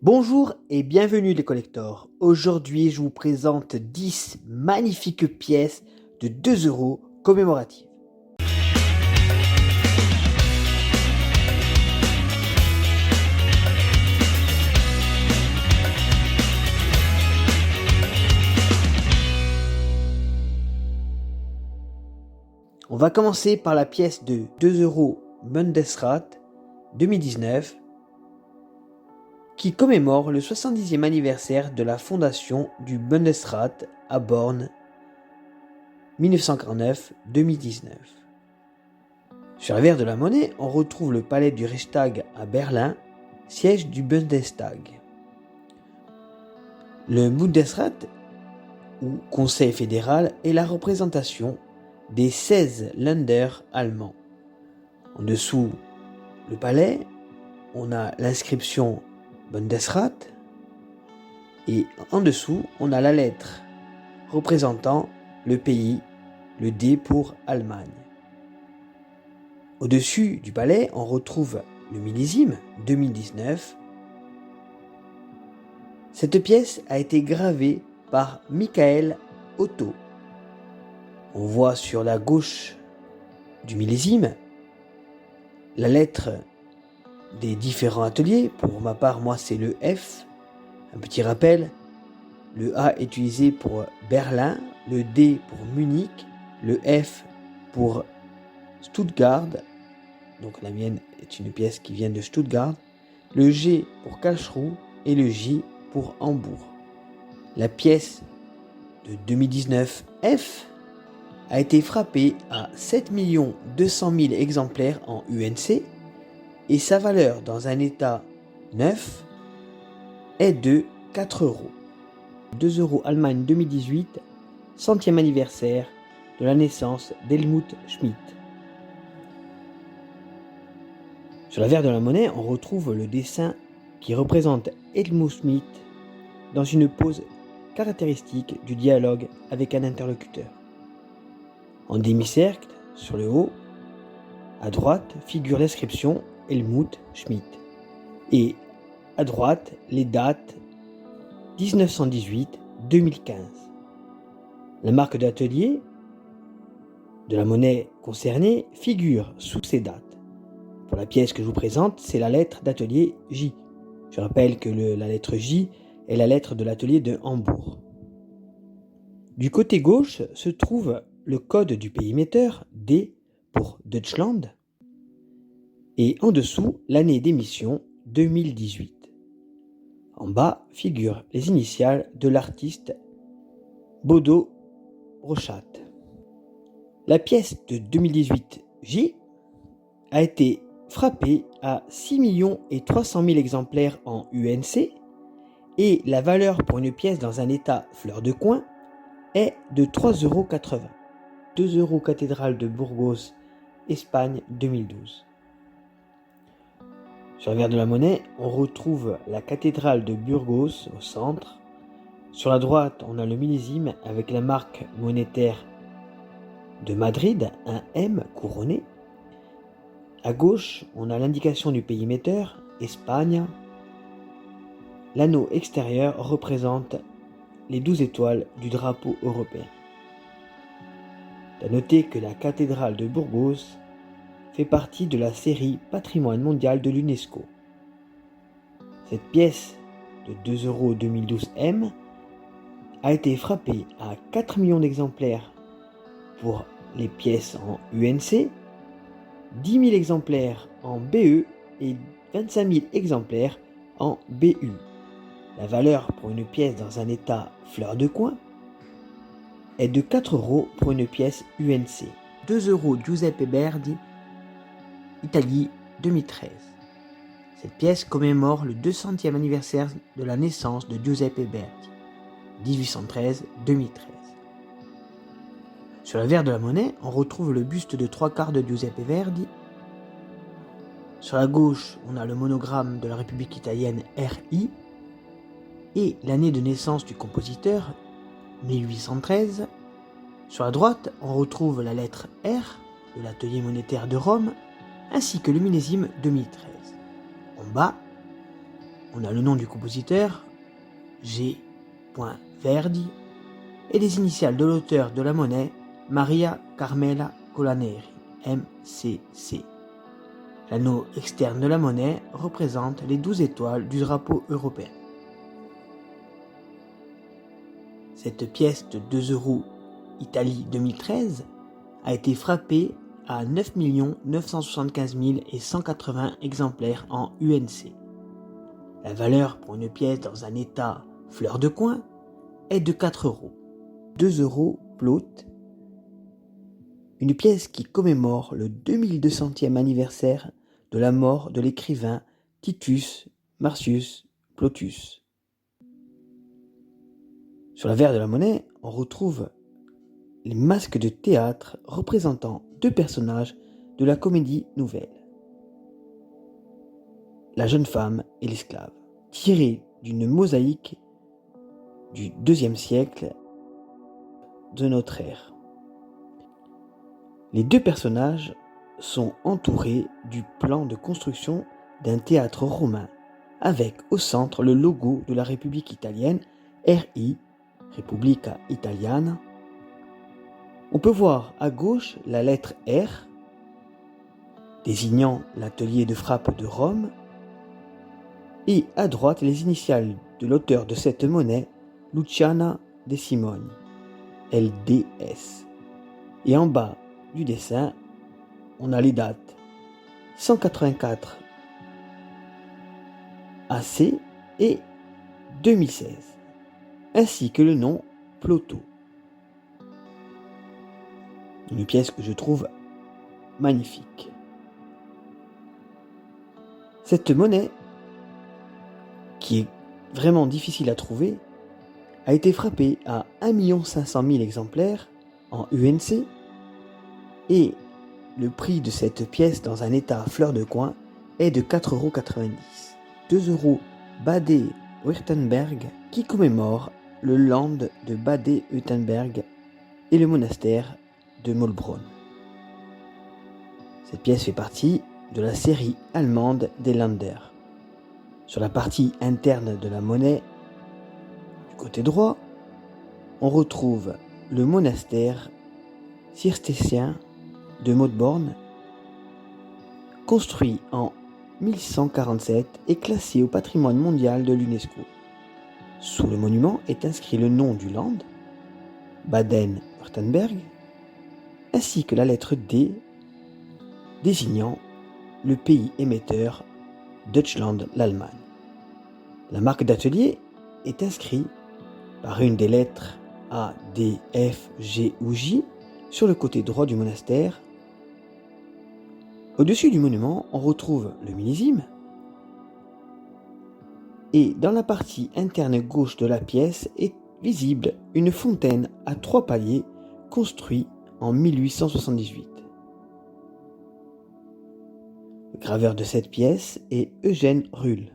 Bonjour et bienvenue les collectors. Aujourd'hui, je vous présente 10 magnifiques pièces de 2 euros commémoratives. On va commencer par la pièce de 2 euros Bundesrat 2019 qui commémore le 70e anniversaire de la fondation du Bundesrat à Born 1949-2019. Sur la verre de la monnaie, on retrouve le palais du Reichstag à Berlin, siège du Bundestag. Le Bundesrat, ou Conseil fédéral, est la représentation des 16 Länder allemands. En dessous, le palais, on a l'inscription Bundesrat et en dessous, on a la lettre représentant le pays, le D pour Allemagne. Au-dessus du palais, on retrouve le millésime 2019. Cette pièce a été gravée par Michael Otto. On voit sur la gauche du millésime la lettre des différents ateliers. Pour ma part, moi c'est le F. Un petit rappel, le A est utilisé pour Berlin, le D pour Munich, le F pour Stuttgart, donc la mienne est une pièce qui vient de Stuttgart, le G pour Karlsruhe et le J pour Hambourg. La pièce de 2019 F a été frappée à 7 200 000 exemplaires en UNC et sa valeur dans un état neuf est de 4 euros. 2 euros Allemagne 2018, 100e anniversaire de la naissance d'Helmut Schmidt. Sur la verre de la monnaie, on retrouve le dessin qui représente Helmut Schmidt dans une pose caractéristique du dialogue avec un interlocuteur. En demi-cercle, sur le haut, à droite, figure l'inscription Helmut Schmidt. Et à droite, les dates 1918-2015. La marque d'atelier de la monnaie concernée figure sous ces dates. Pour la pièce que je vous présente, c'est la lettre d'atelier J. Je rappelle que la lettre J est la lettre de l'atelier de Hambourg. Du côté gauche se trouve le code du pays émetteur, D pour Deutschland, et en dessous l'année d'émission 2018. En bas figurent les initiales de l'artiste Bodo Rochat. La pièce de 2018 J a été frappée à 6 300 000 exemplaires en UNC et la valeur pour une pièce dans un état fleur de coin est de 3,80 euros. 2 euros cathédrale de Burgos, Espagne 2012. Sur la verre de la monnaie, on retrouve la cathédrale de Burgos au centre. Sur la droite, on a le millésime avec la marque monétaire de Madrid, un M couronné. À gauche, on a l'indication du pays émetteur, Espagne. L'anneau extérieur représente les 12 étoiles du drapeau européen. À noter que la cathédrale de Burgos fait partie de la série Patrimoine mondial de l'UNESCO. Cette pièce de 2 euros 2012 M a été frappée à 4 millions d'exemplaires pour les pièces en UNC, 10 000 exemplaires en BE et 25 000 exemplaires en BU. La valeur pour une pièce dans un état fleur de coin est de 4 euros pour une pièce UNC. 2 euros Giuseppe Verdi, Italie 2013. Cette pièce commémore le 200e anniversaire de la naissance de Giuseppe Verdi, 1813-2013. Sur la verre de la monnaie, on retrouve le buste de 3/4 de Giuseppe Verdi. Sur la gauche, on a le monogramme de la République italienne RI et l'année de naissance du compositeur, 1813. Sur la droite, on retrouve la lettre R de l'atelier monétaire de Rome, ainsi que le millésime 2013. En bas, on a le nom du compositeur, G. Verdi, et les initiales de l'auteur de la monnaie, Maria Carmela Colaneri, MCC. L'anneau externe de la monnaie représente les 12 étoiles du drapeau européen. Cette pièce de 2 € Italie 2013 a été frappée à 9 975 180 exemplaires en UNC. La valeur pour une pièce dans un état fleur de coin est de 4 €. 2 € Plaute, une pièce qui commémore le 2200e anniversaire de la mort de l'écrivain Titus Marcius Plotius. Sur l'avers de la monnaie, on retrouve les masques de théâtre représentant 2 personnages de la comédie nouvelle. La jeune femme et l'esclave, tirés d'une mosaïque du IIe siècle de notre ère. Les 2 personnages sont entourés du plan de construction d'un théâtre romain, avec au centre le logo de la République italienne, RI, Repubblica Italiana. On peut voir à gauche la lettre R, désignant l'atelier de frappe de Rome, et à droite les initiales de l'auteur de cette monnaie, Luciana De Simoni, LDS. Et en bas du dessin, on a les dates 184 AC et 2016, ainsi que le nom Ploto. Une pièce que je trouve magnifique. Cette monnaie, qui est vraiment difficile à trouver, a été frappée à 1 500 000 exemplaires en UNC et le prix de cette pièce dans un état fleur de coin est de 4,90 €. 2 € Bade-Württemberg qui commémore le land de Bade-Württemberg et le monastère de Mollbrunn. Cette pièce fait partie de la série allemande des Länder. Sur la partie interne de la monnaie, du côté droit, on retrouve le monastère cistercien de Mollbrunn, construit en 1147 et classé au patrimoine mondial de l'UNESCO. Sous le monument est inscrit le nom du land, Baden-Württemberg, ainsi que la lettre D désignant le pays émetteur Deutschland, l'Allemagne. La marque d'atelier est inscrite par une des lettres A, D, F, G ou J sur le côté droit du monastère. Au-dessus du monument, on retrouve le millésime et dans la partie interne gauche de la pièce est visible une fontaine à 3 paliers construite en 1878. Le graveur de cette pièce est Eugène Ruhl.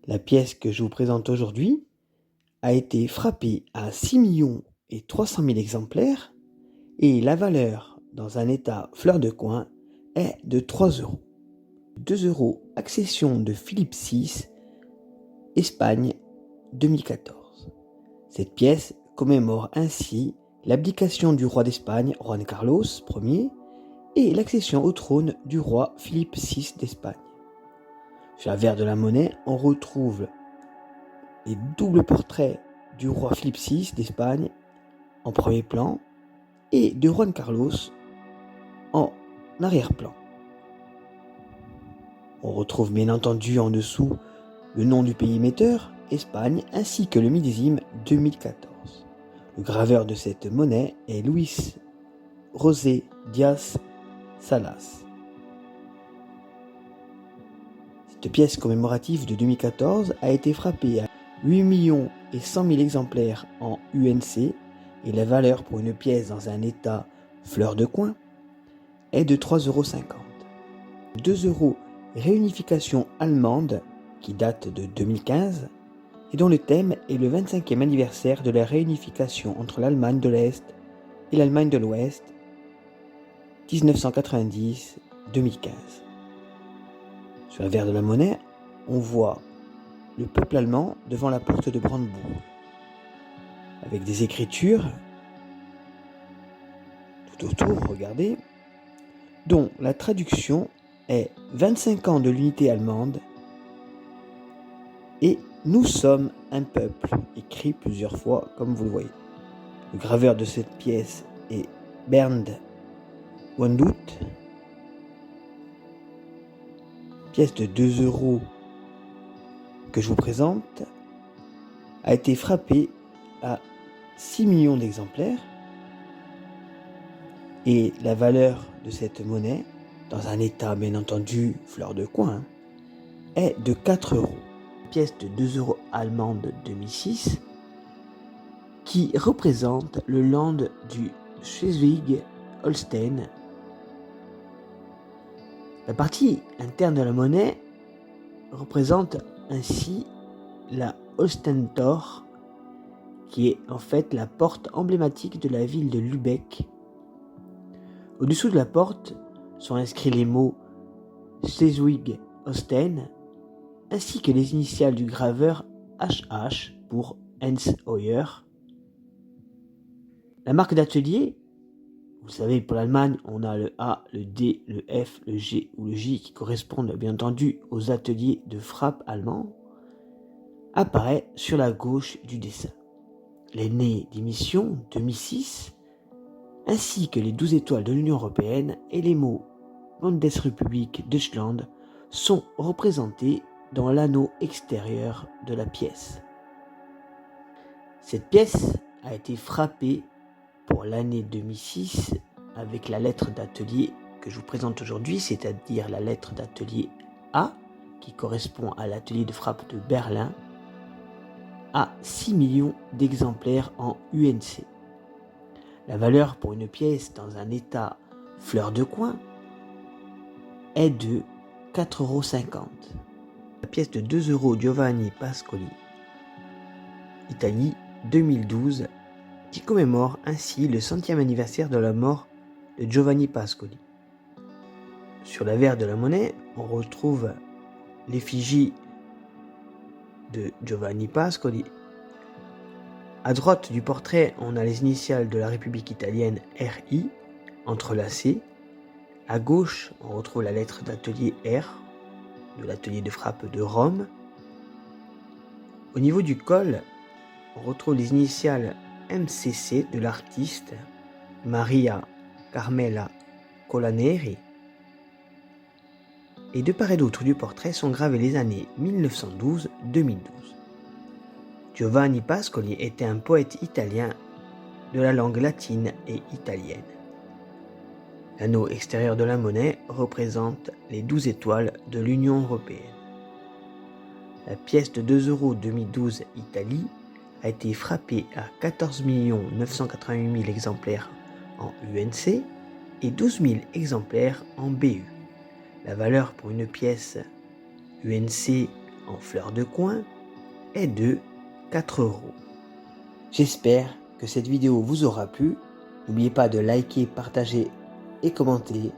La pièce que je vous présente aujourd'hui a été frappée à 6 300 000 exemplaires et la valeur dans un état fleur de coin est de 3 €. 2 € accession de Philippe VI, Espagne 2014. Cette pièce commémore ainsi l'abdication du roi d'Espagne, Juan Carlos Ier, et l'accession au trône du roi Philippe VI d'Espagne. Sur l'avers de la monnaie, on retrouve les doubles portraits du roi Philippe VI d'Espagne en premier plan et de Juan Carlos en arrière-plan. On retrouve bien entendu en dessous le nom du pays émetteur, Espagne, ainsi que le millésime 2014. Le graveur de cette monnaie est Luis José Diaz Salas. Cette pièce commémorative de 2014 a été frappée à 8 100 000 exemplaires en UNC et la valeur pour une pièce dans un état fleur de coin est de 3,50 €. 2 € réunification allemande qui date de 2015 et dont le thème est le 25e anniversaire de la réunification entre l'Allemagne de l'Est et l'Allemagne de l'Ouest 1990-2015. Sur l'avers de la monnaie, on voit le peuple allemand devant la porte de Brandebourg, avec des écritures tout autour, regardez, dont la traduction est 25 ans de l'unité allemande et nous sommes un peuple, écrit plusieurs fois comme vous le voyez. Le graveur de cette pièce est Bernd Wandut. Pièce de 2 € que je vous présente a été frappée à 6 millions d'exemplaires et la valeur de cette monnaie, dans un état bien entendu fleur de coin, est de 4 €. Pièce de 2 € allemande de 2006 qui représente le land du Schleswig-Holstein. La partie interne de la monnaie représente ainsi la Holstentor, qui est en fait la porte emblématique de la ville de Lübeck. Au-dessous de la porte sont inscrits les mots Schleswig-Holstein ainsi que les initiales du graveur HH pour Hans Hoyer. La marque d'atelier, vous savez, pour l'Allemagne, on a le A, le D, le F, le G ou le J qui correspondent bien entendu aux ateliers de frappe allemands, apparaît sur la gauche du dessin. Les d'émission 2006, ainsi que les 12 étoiles de l'Union européenne et les mots Bundesrepublik Deutschland sont représentés dans l'anneau extérieur de la pièce. Cette pièce a été frappée pour l'année 2006 avec la lettre d'atelier que je vous présente aujourd'hui, c'est-à-dire la lettre d'atelier A, qui correspond à l'atelier de frappe de Berlin, à 6 millions d'exemplaires en UNC. La valeur pour une pièce dans un état fleur de coin est de 4,50 €. La pièce de 2 € Giovanni Pascoli, Italie 2012, qui commémore ainsi le 100e anniversaire de la mort de Giovanni Pascoli. Sur l'avers de la monnaie, on retrouve l'effigie de Giovanni Pascoli. À droite du portrait, on a les initiales de la République italienne RI entrelacées. À gauche, on retrouve la lettre d'atelier R de l'atelier de frappe de Rome. Au niveau du col, on retrouve les initiales MCC de l'artiste Maria Carmela Colaneri. Et de part et d'autre du portrait sont gravées les années 1912-2012. Giovanni Pascoli était un poète italien de la langue latine et italienne. L'anneau extérieur de la monnaie représente les 12 étoiles de l'Union européenne. La pièce de 2 € 2012 Italie a été frappée à 14 988 000 exemplaires en UNC et 12 000 exemplaires en BU. La valeur pour une pièce UNC en fleur de coin est de 4 €. J'espère que cette vidéo vous aura plu. N'oubliez pas de liker, partager et commenter.